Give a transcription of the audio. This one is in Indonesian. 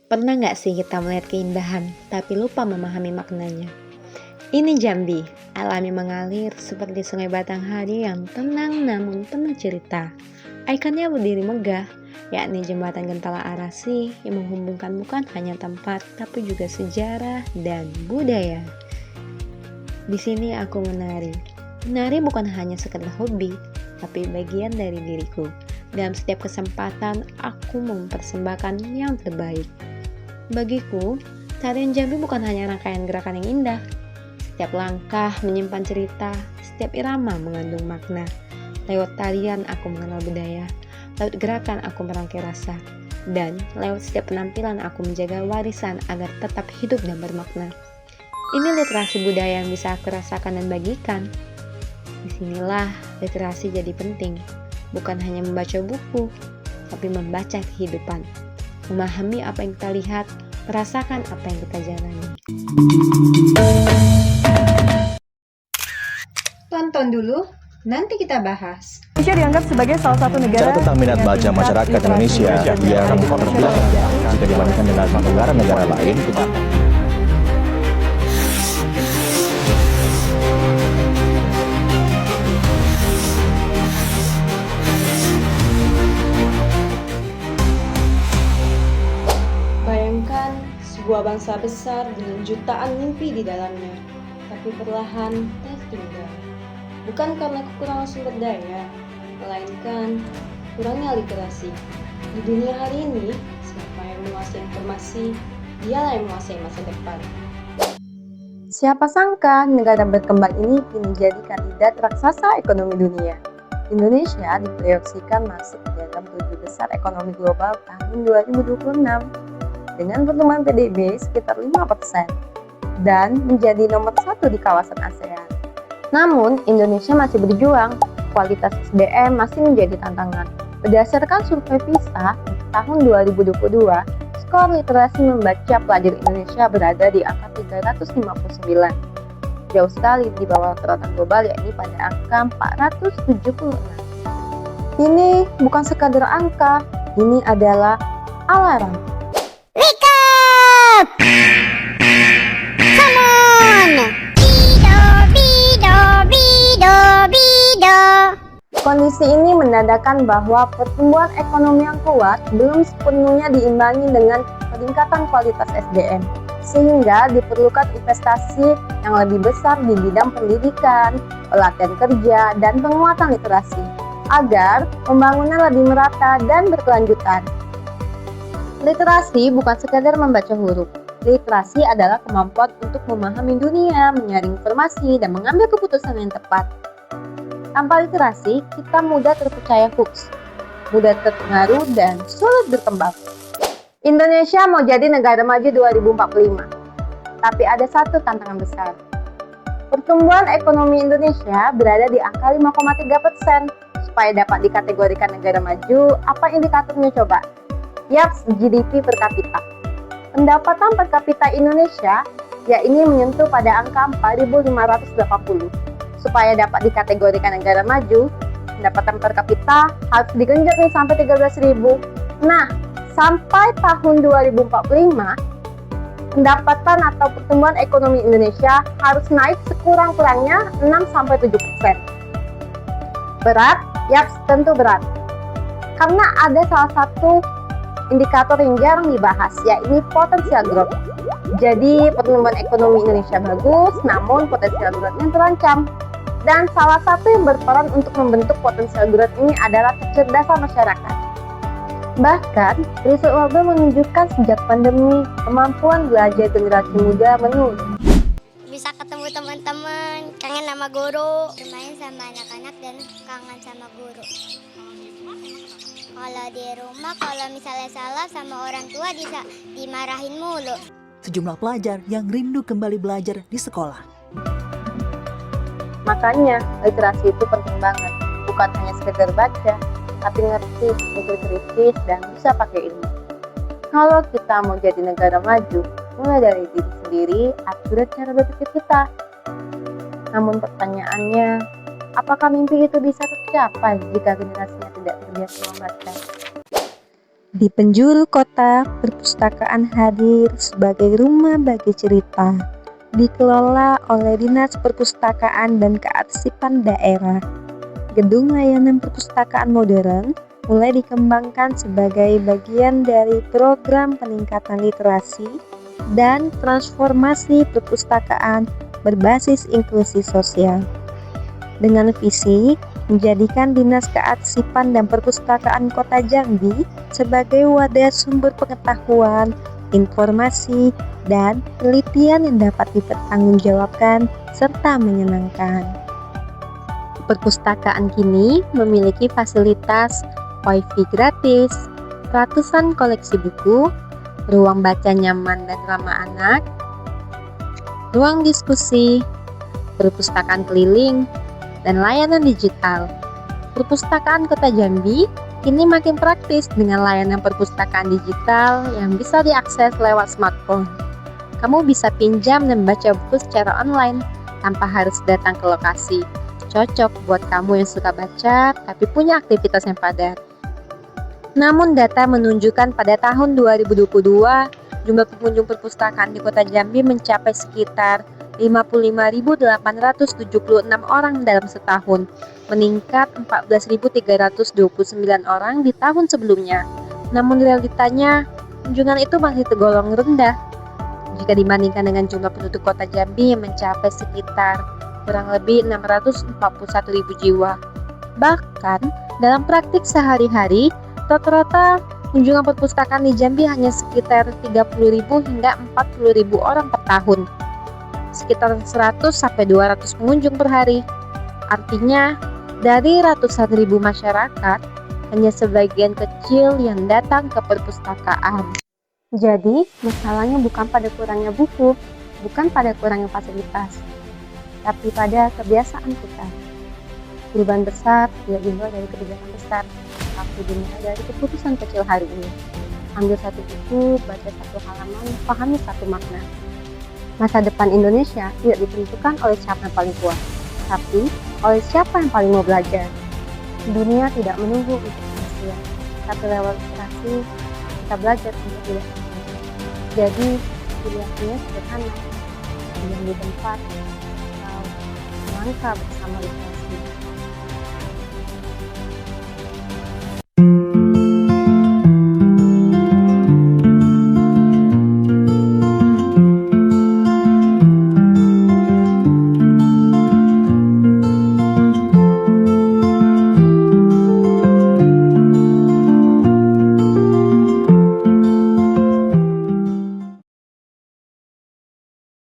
Pernah nggak sih kita melihat keindahan, tapi lupa memahami maknanya? Ini Jambi, alami mengalir seperti sungai Batanghari yang tenang namun penuh cerita. Ikonnya berdiri megah, yakni jembatan Gentala Arasi yang menghubungkan bukan hanya tempat, tapi juga sejarah dan budaya. Di sini aku menari. Menari bukan hanya sekedar hobi, tapi bagian dari diriku. Dalam setiap kesempatan, aku mempersembahkan yang terbaik. Bagiku, tarian Jambi bukan hanya rangkaian gerakan yang indah. Setiap langkah menyimpan cerita, setiap irama mengandung makna. Lewat tarian aku mengenal budaya, lewat gerakan aku merangkai rasa, dan lewat setiap penampilan aku menjaga warisan agar tetap hidup dan bermakna. Ini literasi budaya yang bisa aku rasakan dan bagikan. Disinilah literasi jadi penting, bukan hanya membaca buku, tapi membaca kehidupan. Memahami apa yang kita lihat, merasakan apa yang kita jalani. Tonton dulu, nanti kita bahas. Indonesia dianggap sebagai salah satu negara Bicara tentang minat baca masyarakat Indonesia yang terbelakang jika dibandingkan dengan negara-negara lain. Bayangkan sebuah bangsa besar dengan jutaan mimpi di dalamnya, tapi perlahan tertinggal. Bukan karena kekurangan sumber daya, melainkan kurangnya literasi. Di dunia hari ini, siapa yang menguasai informasi, dialah yang menguasai masa depan. Siapa sangka negara berkembang ini kini menjadi kandidat raksasa ekonomi dunia. Indonesia diproyeksikan masuk dalam 7 besar ekonomi global tahun 2026 dengan pertumbuhan PDB sekitar 5% dan menjadi nomor 1 di kawasan ASEAN. Namun, Indonesia masih berjuang, kualitas SDM masih menjadi tantangan. Berdasarkan survei PISA tahun 2022, skor literasi membaca pelajar Indonesia berada di angka 359. Jauh sekali di bawah rata-rata global, yakni pada angka 476. Ini bukan sekadar angka, ini adalah alarm. Wake up! Come on! Bido, bido, bido, bido. Kondisi ini menandakan bahwa pertumbuhan ekonomi yang kuat belum sepenuhnya diimbangi dengan peningkatan kualitas SDM, sehingga diperlukan investasi yang lebih besar di bidang pendidikan, pelatihan kerja, dan penguatan literasi, agar pembangunan lebih merata dan berkelanjutan. Literasi bukan sekadar membaca huruf. Literasi adalah kemampuan untuk memahami dunia, menyaring informasi, dan mengambil keputusan yang tepat. Tanpa literasi, kita mudah terpercaya hoax, mudah terpengaruh, dan sulit berkembang. Indonesia mau jadi negara maju 2045, tapi ada satu tantangan besar. Pertumbuhan ekonomi Indonesia berada di angka 5,3%. Supaya dapat dikategorikan negara maju, apa indikatornya coba? Yaps, GDP per kapita. Pendapatan per kapita Indonesia yakni menyentuh pada angka 4.580. Supaya dapat dikategorikan negara maju, pendapatan per kapita harus digenjot nih sampai 13.000. Nah, sampai tahun 2045, pendapatan atau pertumbuhan ekonomi Indonesia harus naik sekurang-kurangnya 6-7%. Berat? Yaps, tentu berat. Karena ada salah satu indikator yang jarang dibahas, yakni potensial growth. Jadi pertumbuhan ekonomi Indonesia bagus, namun potensial growth-nya terancam. Dan salah satu yang berperan untuk membentuk potensial growth ini adalah kecerdasan masyarakat. Bahkan, riset World menunjukkan sejak pandemi, kemampuan belajar generasi muda menurun. Bisa ketemu teman-teman, kangen sama guru, bermain sama anak-anak dan kangen sama guru. Kalau di rumah, kalau misalnya salah sama orang tua bisa dimarahin mulu. Sejumlah pelajar yang rindu kembali belajar di sekolah. Makanya, literasi itu penting banget. Bukan hanya sekedar baca, tapi ngerti, mikir kritis, dan bisa pakai ilmu. Kalau kita mau jadi negara maju, mulai dari diri sendiri, upgrade cara berpikir kita. Namun pertanyaannya, apakah mimpi itu bisa tercapai jika generasinya tidak terbiasa membaca? Di penjuru kota, perpustakaan hadir sebagai rumah bagi cerita, dikelola oleh Dinas Perpustakaan dan Kearsipan Daerah. Gedung layanan perpustakaan modern mulai dikembangkan sebagai bagian dari program peningkatan literasi dan transformasi perpustakaan berbasis inklusi sosial. Dengan visi menjadikan Dinas Kearsipan dan Perpustakaan Kota Jambi sebagai wadah sumber pengetahuan, informasi, dan penelitian yang dapat dipertanggungjawabkan serta menyenangkan. Perpustakaan kini memiliki fasilitas Wi-Fi gratis, ratusan koleksi buku, ruang baca nyaman dan ramah anak, ruang diskusi, perpustakaan keliling, dan layanan digital. Perpustakaan Kota Jambi kini makin praktis dengan layanan perpustakaan digital yang bisa diakses lewat smartphone. Kamu bisa pinjam dan baca buku secara online tanpa harus datang ke lokasi. Cocok buat kamu yang suka baca tapi punya aktivitas yang padat. Namun data menunjukkan pada tahun 2022, jumlah pengunjung perpustakaan di Kota Jambi mencapai sekitar 55.876 orang dalam setahun, meningkat 14.329 orang di tahun sebelumnya. Namun realitanya, kunjungan itu masih tergolong rendah jika dibandingkan dengan jumlah penduduk Kota Jambi yang mencapai sekitar kurang lebih 641.000 jiwa. Bahkan, dalam praktik sehari-hari, rata-rata kunjungan perpustakaan di Jambi hanya sekitar 30.000 hingga 40.000 orang per tahun. Sekitar 100 sampai 200 pengunjung per hari. Artinya, dari ratusan ribu masyarakat, hanya sebagian kecil yang datang ke perpustakaan. Jadi, masalahnya bukan pada kurangnya buku, bukan pada kurangnya fasilitas, tapi pada kebiasaan kita. Perubahan besar tidak dimulai dari kebijakan besar, tapi dimulai dari keputusan kecil hari ini. Ambil satu buku, baca satu halaman, pahami satu makna. Masa depan Indonesia tidak ditentukan oleh siapa yang paling kuat, tapi oleh siapa yang paling mau belajar. Dunia tidak menunggu untuk manusia, tapi lewat literasi kita belajar untuk dewasa. Jadi pilihannya sederhana, diam di tempat atau melangkah bersama literasi.